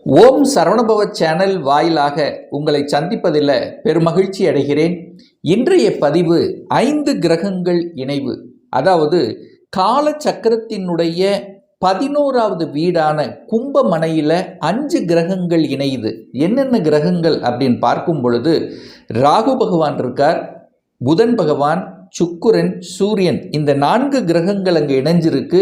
ஓம் Saravanabhava channel வாயிலாக உங்களை சந்திப்பதில் பெருமகிழ்ச்சி அடைகிறேன். இன்றைய பதிவு 5 கிரகங்கள் இணைவு, அதாவது காலச்சக்கரத்தினுடைய 11வது வீடான கும்பமனையில் 5 கிரகங்கள் இணையுது. என்னென்ன கிரகங்கள் அப்படின்னு பார்க்கும் பொழுது ராகு பகவான் இருக்கார், புதன் பகவான், சுக்கிரன், சூரியன், இந்த 4 கிரகங்கள் அங்கே இணைஞ்சிருக்கு.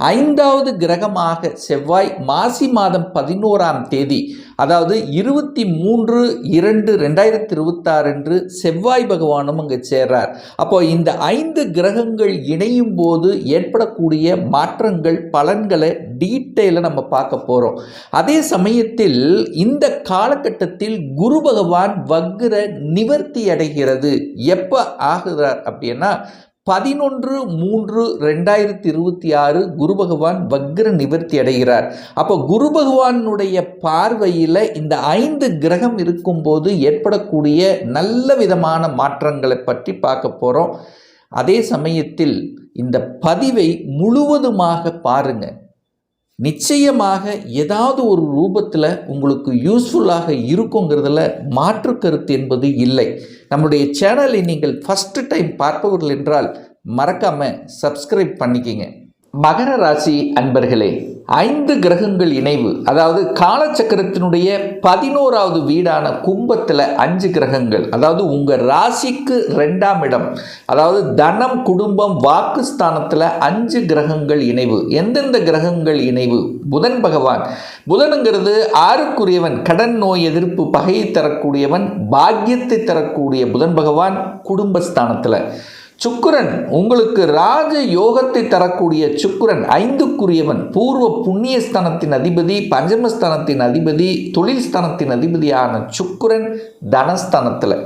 5வது கிரகமாக செவ்வாய் மாசி மாதம் 11ஆம் தேதி, அதாவது 23/2/2026 அன்று செவ்வாய் பகவானும் அங்கே சேர்றார். அப்போ இந்த 5 கிரகங்கள் இணையும் போது ஏற்படக்கூடிய மாற்றங்கள், பலன்களை டீட்டெயிலாக நம்ம பார்க்க போகிறோம். அதே சமயத்தில் இந்த காலகட்டத்தில் குரு பகவான் வக்ர நிவர்த்தி அடைகிறது. எப்போ ஆகுறார் அப்படின்னா 11/3/2026 குரு பகவான் வக்ர நிவர்த்தி அடைகிறார். அப்போ குரு பகவானுடைய பார்வையில் இந்த 5 கிரகம் இருக்கும்போது ஏற்படக்கூடிய நல்ல விதமான மாற்றங்களை பற்றி பார்க்க போகிறோம். அதே சமயத்தில் இந்த பதிவை முழுவதுமாக பாருங்க. நிச்சயமாக ஏதாவது ஒரு ரூபத்தில் உங்களுக்கு யூஸ்ஃபுல்லாக இருக்குங்கிறதுல மாற்று கருத்து என்பது இல்லை. நம்முடைய சேனலை நீங்கள் ஃபஸ்ட்டு டைம் பார்ப்பவர்கள் என்றால் மறக்காமல் சப்ஸ்கிரைப் பண்ணிக்கிங்க. மகர ராசி அன்பர்களே, 5 கிரகங்கள் இணைவு, அதாவது காலச்சக்கரத்தினுடைய 11வது வீடான கும்பத்தில் 5 கிரகங்கள், அதாவது உங்கள் ராசிக்கு 2ஆம் இடம், அதாவது தனம், குடும்பம், வாக்குஸ்தானத்தில் 5 கிரகங்கள் இணைவு. எந்தெந்த கிரகங்கள் இணைவு? புதன் பகவான், புதனுங்கிறது 6க்குரியவன், கடன், நோய் எதிர்ப்பு, பகையை தரக்கூடியவன், பாக்கியத்தை தரக்கூடிய புதன் பகவான் குடும்பஸ்தானத்தில். சுக்கிரன், உங்களுக்கு ராஜ யோகத்தை தரக்கூடிய சுக்கிரன் 5க்குரியவன், பூர்வ புண்ணியஸ்தானத்தின் அதிபதி, பஞ்சமஸ்தானத்தின் அதிபதி, தொழில் ஸ்தானத்தின் அதிபதியான சுக்கிரன் தனஸ்தானத்தில்.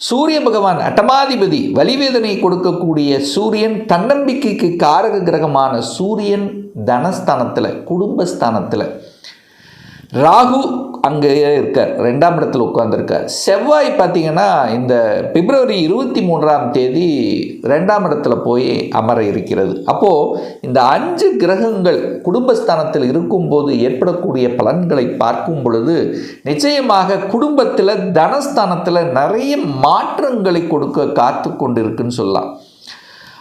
சூரிய பகவான் அட்டமாதிபதி, வலிவேதனை கொடுக்கக்கூடிய சூரியன், தன்னம்பிக்கைக்கு காரக கிரகமான சூரியன் தனஸ்தானத்தில், குடும்பஸ்தானத்தில். ராகு அங்கே இருக்கார், 2ஆம் இடத்துல உட்கார்ந்துருக்கார். செவ்வாய் பார்த்தீங்கன்னா இந்த பிப்ரவரி 23ஆம் தேதி 2ஆம் இடத்துல போய் அமர இருக்கிறது. அப்போது இந்த 5 கிரகங்கள் குடும்பஸ்தானத்தில் இருக்கும்போது ஏற்படக்கூடிய பலன்களை பார்க்கும் பொழுது நிச்சயமாக குடும்பத்தில், தனஸ்தானத்தில் நிறைய மாற்றங்களை கொடுக்க காத்து கொண்டு இருக்குன்னு சொல்லலாம்.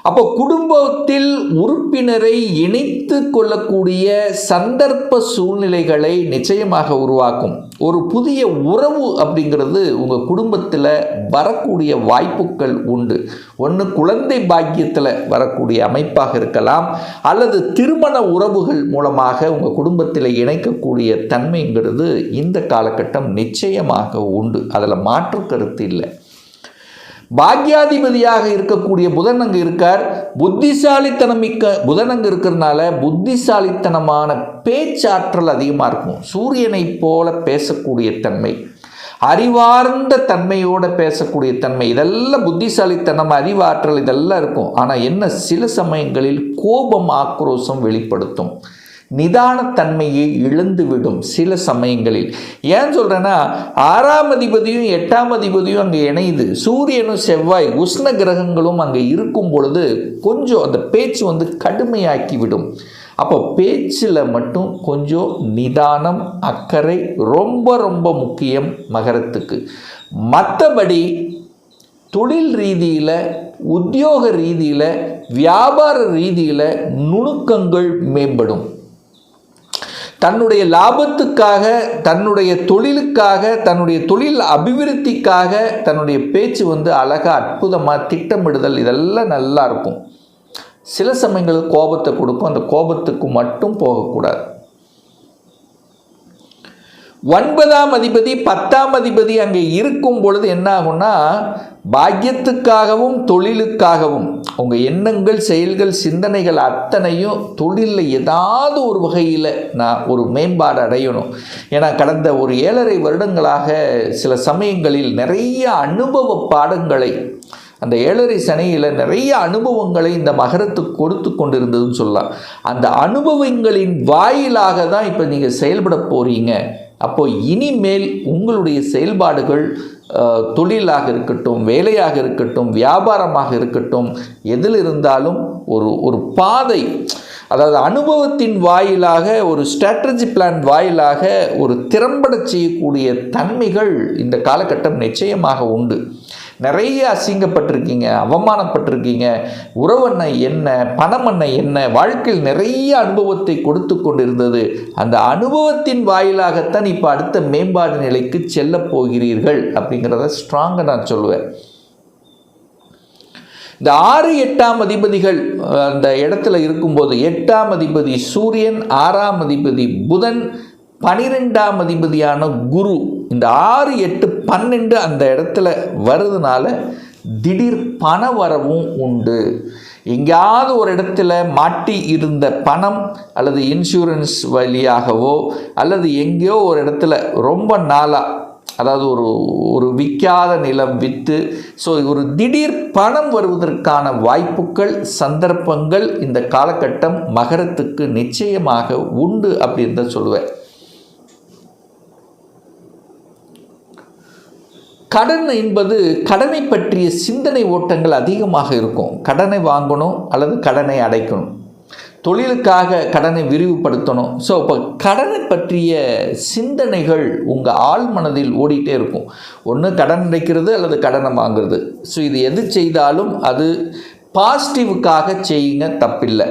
அப்போ குடும்பத்தில் உறுப்பினரை இணைத்து கொள்ளக்கூடிய சந்தர்ப்ப சூழ்நிலைகளை நிச்சயமாக உருவாக்கும். ஒரு புதிய உறவு அப்படிங்கிறது உங்கள் குடும்பத்தில் வரக்கூடிய வாய்ப்புகள் உண்டு. ஒன்று குழந்தை பாக்கியத்தில் வரக்கூடிய அமைப்பாக இருக்கலாம், அல்லது திருமண உறவுகள் மூலமாக உங்கள் குடும்பத்தில் இணைக்கக்கூடிய தன்மைங்கிறது இந்த காலகட்டம் நிச்சயமாக உண்டு. அதில் மாற்று கருத்து இல்லை. பாக்யாதிபதியாக இருக்கக்கூடிய புதன் அங்கு இருக்கார். புத்திசாலித்தனம் மிக்க புதன் அங்கு இருக்கிறதுனால புத்திசாலித்தனமான பேச்சாற்றல் அதிகமாக இருக்கும். சூரியனை போல பேசக்கூடிய தன்மை, அறிவார்ந்த தன்மையோடு பேசக்கூடிய தன்மை, இதெல்லாம் புத்திசாலித்தனம், அறிவாற்றல் இதெல்லாம் இருக்கும். ஆனால் என்ன, சில சமயங்களில் கோபம், ஆக்ரோஷம் வெளிப்படுத்தும். நிதானத்தன்மையை இழந்துவிடும் சில சமயங்களில். ஏன் சொல்கிறேன்னா, 6ஆம் அதிபதியும் 8ஆம் அதிபதியும் அங்கே இணையுது. சூரியனும் செவ்வாய் உஷ்ண கிரகங்களும் அங்கே இருக்கும் பொழுது கொஞ்சம் அந்த பேச்சு கடுமையாக்கிவிடும். அப்போ பேச்சில் மட்டும் கொஞ்சம் நிதானம், அக்கறை ரொம்ப ரொம்ப முக்கியம் மகரத்துக்கு. மற்றபடி தொழில் ரீதியில், உத்தியோக ரீதியில், வியாபார ரீதியில் நுணுக்கங்கள் மேம்படும். தன்னுடைய லாபத்துக்காக, தன்னுடைய தொழிலுக்காக, தன்னுடைய தொழில் அபிவிருத்திக்காக தன்னுடைய பேச்சு அழகாக அற்புதமாக திட்டமிடுதல் இதெல்லாம் நல்லா இருக்கும். சில சமயங்களில் கோபத்தை கொடுக்கும். அந்த கோபத்துக்கு மட்டும் போகக்கூடாது. 9ஆம் அதிபதி 10ஆம் அதிபதி அங்கே இருக்கும் பொழுது என்ன ஆகும்னா, பாக்கியத்துக்காகவும் தொழிலுக்காகவும் உங்கள் எண்ணங்கள், செயல்கள், சிந்தனைகள் அத்தனையும் தொழிலில் ஏதாவது ஒரு வகையில் நான் ஒரு மேம்பாடு அடையணும். ஏன்னா கடந்த ஒரு 7.5 வருடங்களாக சில சமயங்களில் நிறைய அனுபவ பாடங்களை, அந்த 7.5 சனியில் நிறைய அனுபவங்களை இந்த மகரத்துக்கு கொடுத்து கொண்டிருந்ததுன்னு சொல்லலாம். அந்த அனுபவங்களின் வாயிலாக தான் இப்போ நீங்கள் செயல்பட போகிறீங்க. அப்போ இனிமேல் உங்களுடைய செயல்பாடுகள் தொழிலாக இருக்கட்டும், வேலையாக இருக்கட்டும், வியாபாரமாக இருக்கட்டும், எதில் இருந்தாலும் ஒரு பாதை, அதாவது அனுபவத்தின் வாயிலாக ஒரு ஸ்ட்ராட்டஜி பிளான் வாயிலாக ஒரு திறம்பட செய்யக்கூடிய தன்மைகள் இந்த காலகட்டம் நிச்சயமாக உண்டு. நிறைய அசிங்கப்பட்டிருக்கீங்க, அவமானப்பட்டிருக்கீங்க. உறவன்ன என்ன, பணமன்ன என்ன, வாழ்க்கையில் நிறைய அனுபவத்தை கொடுத்து கொண்டிருந்தது. அந்த அனுபவத்தின் வாயிலாகத்தான் இப்போ அடுத்த மேம்பாடு நிலைக்கு செல்ல போகிறீர்கள் அப்படிங்கிறத ஸ்ட்ராங்காக நான் சொல்லுவேன். இந்த 6, 8ஆம் அதிபதிகள் அந்த இடத்துல இருக்கும்போது 8ஆம் அதிபதி சூரியன், 6ஆம் அதிபதி புதன், 12ஆம் அதிபதியான குரு, இந்த 6, 8, 12 அந்த இடத்துல வருதுனால திடீர் பண வரவும் உண்டு. எங்கேயாவது ஒரு இடத்துல மாட்டி இருந்த பணம் அல்லது இன்சூரன்ஸ் வழியாகவோ அல்லது எங்கேயோ ஒரு இடத்துல ரொம்ப நாளாக, அதாவது ஒரு விற்காத நிலம் விற்று ஒரு திடீர் பணம் வருவதற்கான வாய்ப்புகள், சந்தர்ப்பங்கள் இந்த காலகட்டம் மகரத்துக்கு நிச்சயமாக உண்டு அப்படின்னு தான் சொல்லுவேன். கடன் என்பது கடனை பற்றிய சிந்தனை ஓட்டங்கள் அதிகமாக இருக்கும். கடனை வாங்கணும் அல்லது கடனை அடைக்கணும், தொழிலுக்காக கடனை விரிவுபடுத்தணும். இப்போ கடனை பற்றிய சிந்தனைகள் உங்கள் ஆழ் மனதில் ஓடிட்டே இருக்கும். ஒன்று கடன் அடைக்கிறது அல்லது கடனை வாங்குறது. இது எது செய்தாலும் அது பாசிட்டிவுக்காக செய்யுங்க, தப்பில்லை.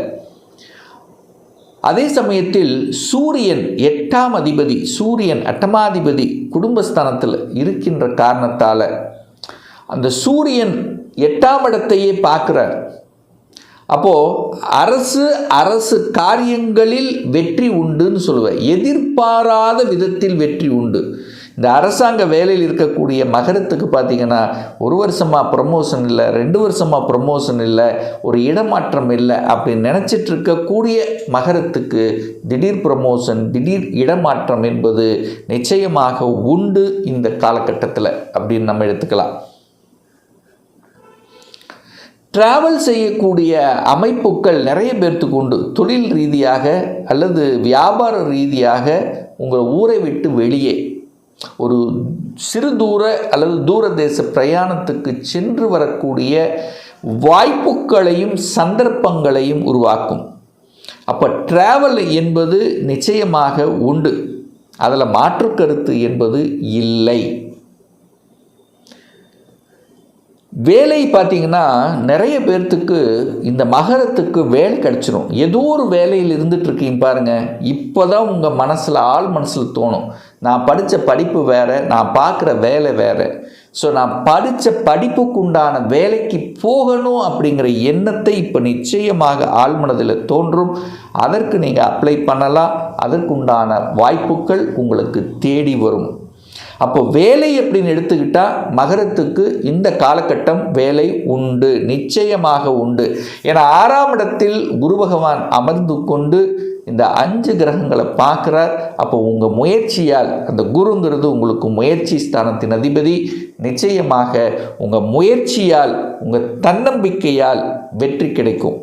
அதே சமயத்தில் சூரியன் 8ஆம் அதிபதி, சூரியன் 8ஆதிபதி குடும்பஸ்தானத்தில் இருக்கின்ற காரணத்தால் அந்த சூரியன் 8ஆம் இடத்தையே பார்க்குறார். அப்போது அரசு காரியங்களில் வெற்றி உண்டுன்னு சொல்லுவேன். எதிர்பாராத விதத்தில் வெற்றி உண்டு. இந்த அரசாங்க வேலையில் இருக்கக்கூடிய மகரத்துக்கு பார்த்திங்கன்னா 1 வருஷமாக ப்ரமோஷன் இல்லை, 2 வருஷமாக ப்ரமோஷன் இல்லை, ஒரு இடமாற்றம் இல்லை அப்படின்னு நினச்சிட்டு இருக்கக்கூடிய மகரத்துக்கு திடீர் ப்ரமோஷன், திடீர் இடமாற்றம் என்பது நிச்சயமாக உண்டு இந்த காலகட்டத்தில் அப்படின்னு நம்ம எடுத்துக்கலாம். ட்ராவல் செய்யக்கூடிய அமைப்புகள் நிறைய பேர்த்துக்கு உண்டு. தொழில் ரீதியாக அல்லது வியாபார ரீதியாக உங்கள் ஊரை விட்டு வெளியே ஒரு சிறு தூர அல்லது தூர தேச பிரயாணத்துக்கு சென்று வரக்கூடிய வாய்ப்புகளையும் சந்தர்ப்பங்களையும் உருவாக்கும். அப்போ ட்ராவல் என்பது நிச்சயமாக உண்டு, அதில் மாற்று கருத்து என்பது இல்லை. வேலை பார்த்திங்கன்னா நிறைய பேர்த்துக்கு இந்த மகரத்துக்கு வேலை கிடச்சிரும். ஏதோ ஒரு வேலையில் இருந்துகிட்ருக்கீங்க பாருங்கள், இப்போ தான் உங்கள் மனசில் ஆள் மனசில் தோணும், நான் படித்த படிப்பு வேறு, நான் பார்க்குற வேலை வேறு. நான் படித்த படிப்புக்கு உண்டான வேலைக்கு போகணும் அப்படிங்கிற எண்ணத்தை இப்போ நிச்சயமாக ஆழ்மனதில் தோன்றும். அதற்கு நீங்கள் அப்ளை பண்ணலாம். அதற்குண்டான வாய்ப்புகள் உங்களுக்கு தேடி வரும். அப்போ வேலை அப்படின்னு எடுத்துக்கிட்டால் மகரத்துக்கு இந்த காலகட்டம் வேலை உண்டு, நிச்சயமாக உண்டு. ஏன்னா 6ஆம் இடத்தில் குரு பகவான் அமர்ந்து கொண்டு இந்த 5 கிரகங்களை பார்க்குறார். அப்போ உங்கள் முயற்சியால், அந்த குருங்கிறது உங்களுக்கு முயற்சி ஸ்தானத்தின் அதிபதி, நிச்சயமாக உங்கள் முயற்சியால், உங்கள் தன்னம்பிக்கையால் வெற்றி கிடைக்கும்.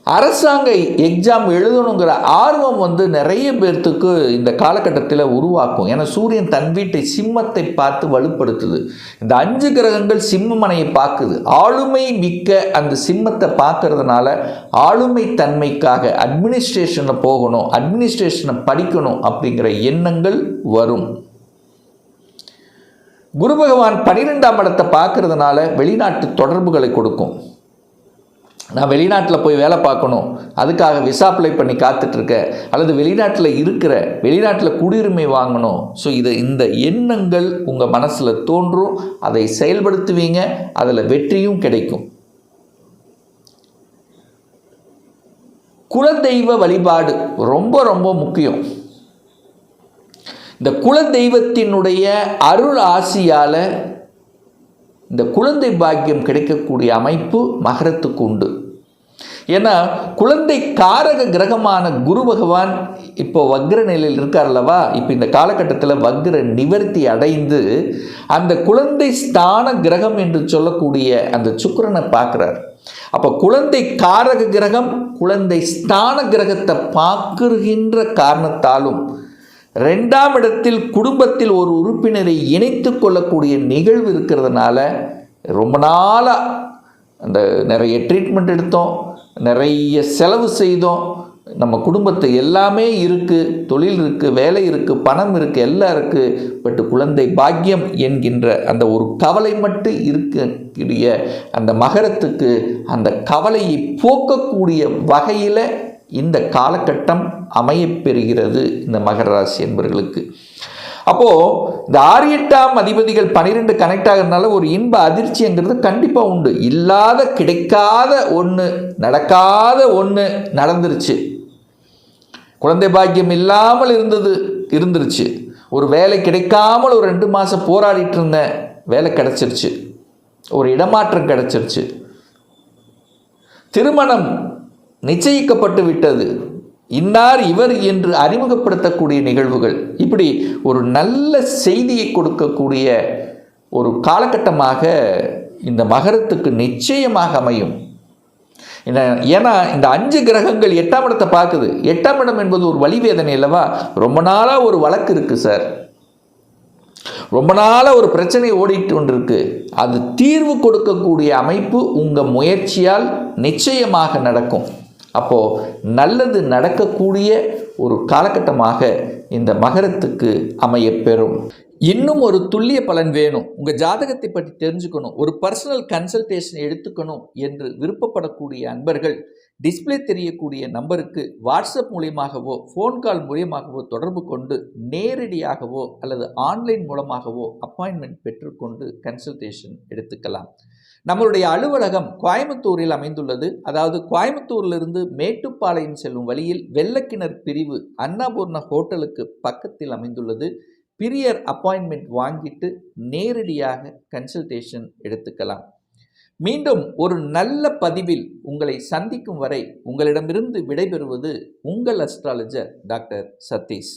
அரசாங்க எக்ஸாம் எழுதணுங்கிற ஆர்வம் நிறைய பேர்த்துக்கு இந்த காலகட்டத்தில் உருவாக்கும். ஏன்னா சூரியன் தன் வீட்டை சிம்மத்தை பார்த்து வலுப்படுத்துது. இந்த 5 கிரகங்கள் சிம்மமனையை பார்க்குது. ஆளுமை மிக்க அந்த சிம்மத்தை பார்க்கறதுனால ஆளுமை தன்மைக்காக அட்மினிஸ்ட்ரேஷனில் போகணும், அட்மினிஸ்ட்ரேஷனை படிக்கணும் அப்படிங்கிற எண்ணங்கள் வரும். குரு பகவான் 12ஆம் இடத்தை பார்க்கறதுனால வெளிநாட்டு தொடர்புகளை கொடுக்கும். நான் வெளிநாட்டில் போய் வேலை பார்க்கணும், அதுக்காக விசா அப்ளை பண்ணி காத்துட்ருக்கேன், அல்லது வெளிநாட்டில் குடியுரிமை வாங்கணும். இந்த எண்ணங்கள் உங்கள் மனசில் தோன்றும், அதை செயல்படுத்துவீங்க, அதில் வெற்றியும் கிடைக்கும். குலதெய்வ வழிபாடு ரொம்ப ரொம்ப முக்கியம். இந்த குலதெய்வத்தினுடைய அருள் ஆசியால் இந்த குழந்தை பாக்கியம் கிடைக்கக்கூடிய அமைப்பு மகரத்துக்கு உண்டு. ஏன்னா குழந்தை காரக கிரகமான குரு பகவான் இப்போ வக்ர நிலையில் இருக்கார் அல்லவா. இப்போ இந்த காலகட்டத்தில் வக்ர நிவர்த்தி அடைந்து அந்த குழந்தை ஸ்தான கிரகம் என்று சொல்லக்கூடிய அந்த சுக்கிரனை பார்க்குறார். அப்போ குழந்தை காரக கிரகம் குழந்தை ஸ்தான கிரகத்தை பார்க்குகின்ற காரணத்தாலும் 2ஆம் இடத்தில் குடும்பத்தில் ஒரு உறுப்பினரை இணைத்து கொள்ளக்கூடிய நிகழ்வு இருக்கிறதுனால ரொம்ப நாளாக அந்த நிறைய ட்ரீட்மெண்ட் எடுத்தோம், நிறைய செலவு செய்தோம், நம்ம குடும்பத்தை எல்லாமே இருக்குது, தொழில் இருக்குது, வேலை இருக்குது, பணம் இருக்குது, எல்லாம் இருக்குது. பட் குழந்தை பாக்கியம் என்கின்ற அந்த ஒரு கவலை மட்டும் இருக்கக்கூடிய அந்த மகரத்துக்கு அந்த கவலையை போக்கக்கூடிய வகையில் இந்த காலகட்டம் அமையப்பெறுகிறது இந்த மகர ராசி என்பவர்களுக்கு. அப்போது இந்த 6-8 அதிபதிகள் 12 கனெக்ட் ஆகிறதுனால ஒரு இன்ப அதிர்ச்சிங்கிறது கண்டிப்பாக உண்டு. இல்லாத கிடைக்காத ஒன்று, நடக்காத ஒன்று நடந்துருச்சு. குழந்தை பாக்கியம் இல்லாமல் இருந்துருச்சு. ஒரு வேலை கிடைக்காமல் ஒரு 2 மாதம் போராடிட்டு இருந்தேன், வேலை கிடச்சிருச்சு. ஒரு இடமாற்றம் கிடச்சிருச்சு. திருமணம் நிச்சயிக்கப்பட்டு விட்டது. இன்னார் இவர் என்று அறிமுகப்படுத்தக்கூடிய நிகழ்வுகள், இப்படி ஒரு நல்ல செய்தியை கொடுக்கக்கூடிய ஒரு காலகட்டமாக இந்த மகரத்துக்கு நிச்சயமாக அமையும். ஏன்னா இந்த 5 கிரகங்கள் 8ஆம் இடத்தை பார்க்குது. 8ஆம் இடம் என்பது ஒரு வலிவேதனை அல்லவா? ரொம்ப நாளாக ஒரு வழக்கு இருக்குது சார், ரொம்ப நாளாக ஒரு பிரச்சனை ஓடிட்டு கொண்டிருக்கு, அது தீர்வு கொடுக்கக்கூடிய அமைப்பு உங்கள் முயற்சியால் நிச்சயமாக நடக்கும். அப்போது நல்லது நடக்கக்கூடிய ஒரு காலகட்டமாக இந்த மகரத்துக்கு அமையப்பெறும். இன்னும் ஒரு துல்லிய பலன் வேணும், உங்கள் ஜாதகத்தை பற்றி தெரிஞ்சுக்கணும், ஒரு பர்சனல் கன்சல்டேஷன் எடுத்துக்கணும் என்று விருப்பப்படக்கூடிய அன்பர்கள் டிஸ்பிளே தெரியக்கூடிய நம்பருக்கு வாட்ஸ்அப் மூலியமாகவோ ஃபோன் கால் மூலியமாகவோ தொடர்பு கொண்டு நேரடியாகவோ அல்லது ஆன்லைன் மூலமாகவோ அப்பாயின்மெண்ட் பெற்றுக்கொண்டு கன்சல்டேஷன் எடுத்துக்கலாம். நம்மளுடைய அலுவலகம் கோயம்புத்தூரில் அமைந்துள்ளது. அதாவது கோயம்புத்தூரிலிருந்து மேட்டுப்பாளையம் செல்லும் வழியில் வெள்ளக்கிணர் பிரிவு அன்னபூர்ணா ஹோட்டலுக்கு பக்கத்தில் அமைந்துள்ளது. பிரியர் அப்பாயின்மெண்ட் வாங்கிட்டு நேரடியாக கன்சல்டேஷன் எடுத்துக்கலாம். மீண்டும் ஒரு நல்ல பதிவில் உங்களை சந்திக்கும் வரை உங்களிடமிருந்து விடைபெறுவது உங்கள் அஸ்ட்ராலஜர் டாக்டர் சதீஷ்.